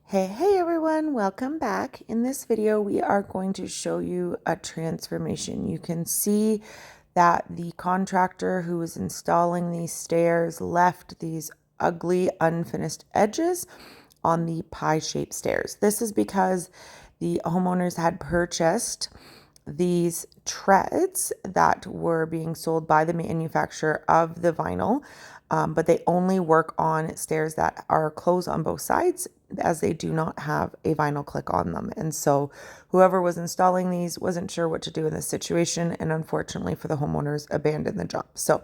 Hey everyone, welcome back. In this video, we are going to show you a transformation. You can see that the contractor who was installing these stairs left these ugly unfinished edges on the pie-shaped stairs. This is because the homeowners had purchased these treads that were being sold by the manufacturer of the vinyl, but they only work on stairs that are closed on both sides, as they do not have a vinyl click on them. And so whoever was installing these wasn't sure what to do in this situation, and unfortunately for the homeowners, abandoned the job. So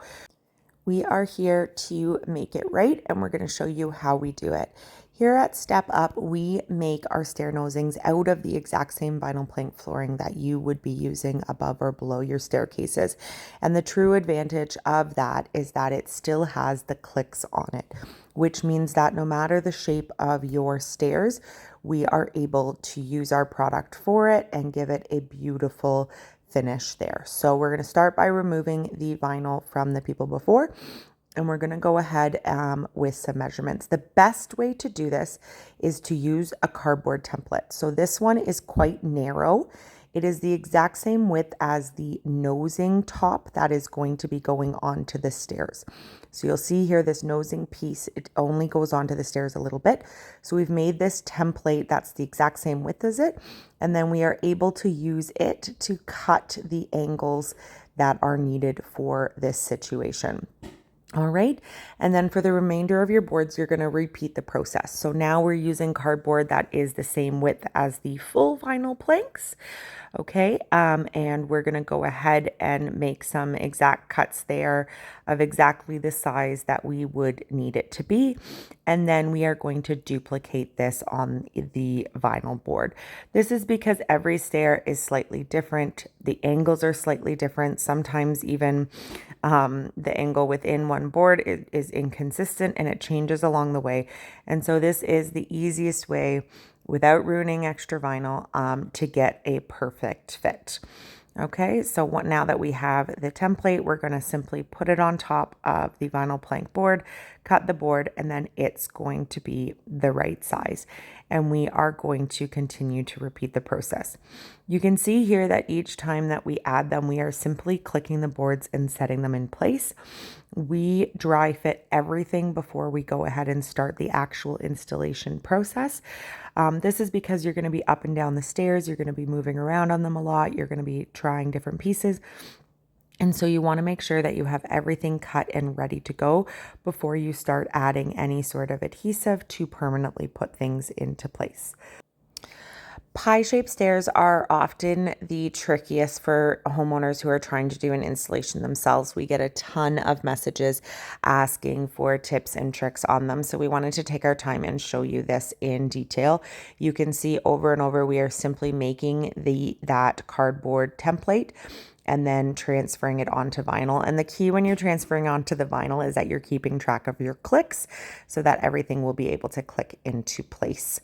we are here to make it right, and we're going to show you how we do it. Here at Step Up, we make our stair nosings out of the exact same vinyl plank flooring that you would be using above or below your staircases. And the true advantage of that is that it still has the clicks on it, which means that no matter the shape of your stairs, we are able to use our product for it and give it a beautiful finish there. So we're going to start by removing the vinyl from the people before, and we're going to go ahead with some measurements. The best way to do this is to use a cardboard template. So this one is quite narrow. It is the exact same width as the nosing top that is going to be going onto the stairs. So you'll see here this nosing piece, it only goes onto the stairs a little bit. So we've made this template that's the exact same width as it, and then we are able to use it to cut the angles that are needed for this situation. All right, and then for the remainder of your boards, you're going to repeat the process. So now we're using cardboard that is the same width as the full vinyl planks. Okay, and we're going to go ahead and make some exact cuts there of exactly the size that we would need it to be. And then we are going to duplicate this on the vinyl board. This is because every stair is slightly different. The angles are slightly different. Sometimes even the angle within one board is inconsistent and it changes along the way. And so this is the easiest way, without ruining extra vinyl, to get a perfect fit. Okay, so now that we have the template, we're going to simply put it on top of the vinyl plank board, cut the board, and then it's going to be the right size. And we are going to continue to repeat the process. You can see here that each time that we add them, we are simply clicking the boards and setting them in place. We dry fit everything before we go ahead and start the actual installation process. This is because you're going to be up and down the stairs, you're going to be moving around on them a lot, you're going to be trying different pieces. And so you want to make sure that you have everything cut and ready to go before you start adding any sort of adhesive to permanently put things into place. Pie-shaped stairs are often the trickiest for homeowners who are trying to do an installation themselves. We get a ton of messages asking for tips and tricks on them. So we wanted to take our time and show you this in detail. You can see over and over, we are simply making that cardboard template and then transferring it onto vinyl. And the key when you're transferring onto the vinyl is that you're keeping track of your clicks so that everything will be able to click into place.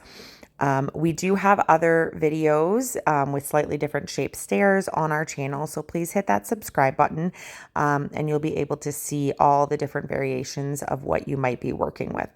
We do have other videos with slightly different shaped stairs on our channel, so please hit that subscribe button and you'll be able to see all the different variations of what you might be working with.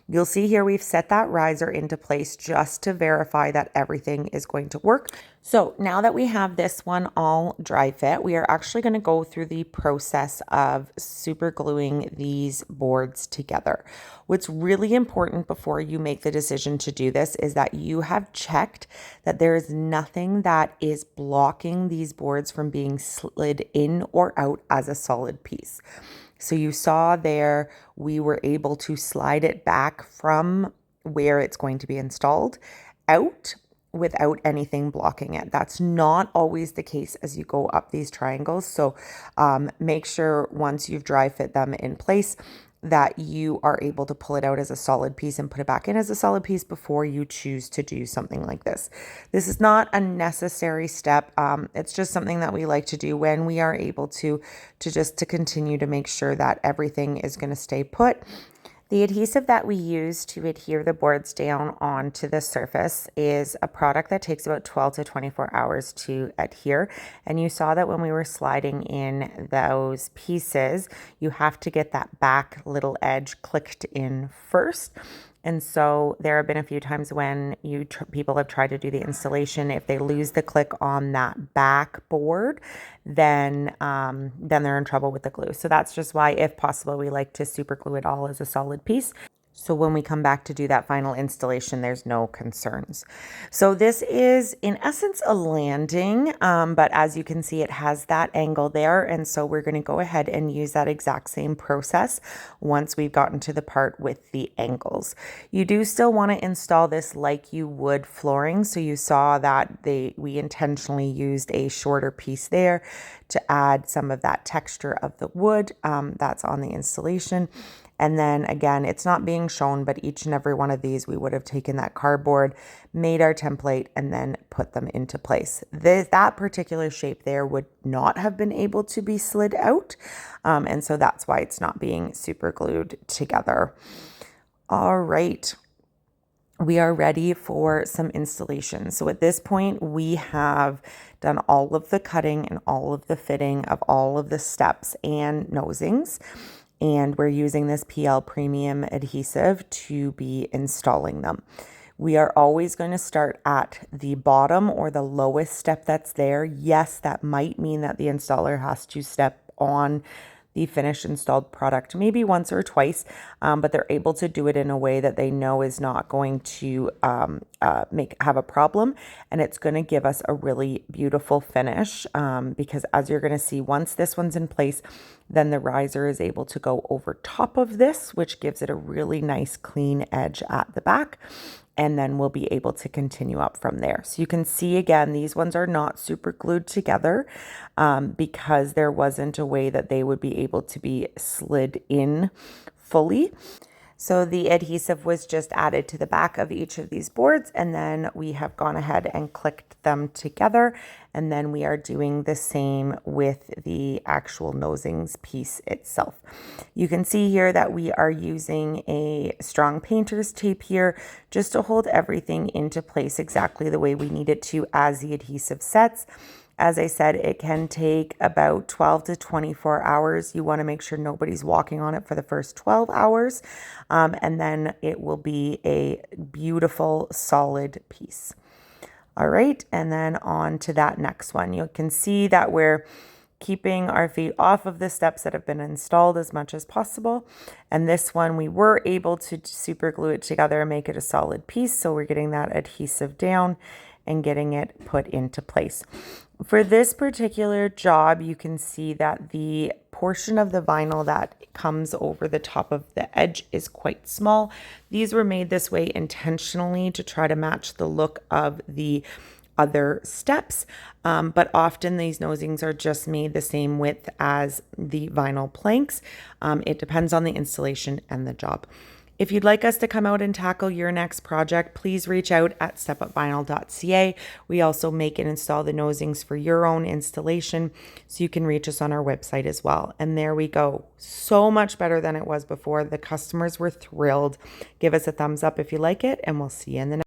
You'll see here we've set that riser into place just to verify that everything is going to work. So now that we have this one all dry fit, we are actually going to go through the process of super gluing these boards together. What's really important before you make the decision to do this is that you have checked that there is nothing that is blocking these boards from being slid in or out as a solid piece. So you saw there, we were able to slide it back from where it's going to be installed out without anything blocking it. That's not always the case as you go up these triangles. So make sure once you've dry fit them in place that you are able to pull it out as a solid piece and put it back in as a solid piece before you choose to do something like this. This is not a necessary step. It's just something that we like to do when we are able to continue to make sure that everything is going to stay put. The adhesive that we use to adhere the boards down onto the surface is a product that takes about 12 to 24 hours to adhere. And you saw that when we were sliding in those pieces, you have to get that back little edge clicked in first. And so there have been a few times when people have tried to do the installation. If they lose the click on that back board, then they're in trouble with the glue. So that's just why, if possible, we like to super glue it all as a solid piece. So when we come back to do that final installation, there's no concerns. So this is in essence a landing, but as you can see, it has that angle there. And so we're going to go ahead and use that exact same process once we've gotten to the part with the angles. You do still want to install this like you would flooring. So you saw that we intentionally used a shorter piece there to add some of that texture of the wood that's on the installation. And then again, it's not being shown, but each and every one of these, we would have taken that cardboard, made our template, and then put them into place. That particular shape there would not have been able to be slid out. And so that's why it's not being super glued together. All right. We are ready for some installation. So at this point, we have done all of the cutting and all of the fitting of all of the steps and nosings. And we're using this PL Premium adhesive to be installing them. We are always going to start at the bottom or the lowest step that's there. Yes, that might mean that the installer has to step on the finished installed product maybe once or twice, but they're able to do it in a way that they know is not going to have a problem, and it's going to give us a really beautiful finish, because as you're going to see, once this one's in place, then the riser is able to go over top of this, which gives it a really nice clean edge at the back. And then we'll be able to continue up from there. So you can see again, these ones are not super glued together because there wasn't a way that they would be able to be slid in fully. So the adhesive was just added to the back of each of these boards, and then we have gone ahead and clicked them together. And then we are doing the same with the actual nosings piece itself. You can see here that we are using a strong painter's tape here just to hold everything into place exactly the way we need it to as the adhesive sets. As I said, it can take about 12 to 24 hours. You want to make sure nobody's walking on it for the first 12 hours. And then it will be a beautiful, solid piece. All right, and then on to that next one. You can see that we're keeping our feet off of the steps that have been installed as much as possible. And this one, we were able to super glue it together and make it a solid piece. So we're getting that adhesive down and getting it put into place. For this particular job, you can see that the portion of the vinyl that comes over the top of the edge is quite small. These were made this way intentionally to try to match the look of the other steps, but often these nosings are just made the same width as the vinyl planks. It depends on the installation and the job. If you'd like us to come out and tackle your next project, please reach out at stepupvinyl.ca. We also make and install the nosings for your own installation, so you can reach us on our website as well. And there we go. So much better than it was before. The customers were thrilled. Give us a thumbs up if you like it, and we'll see you in the next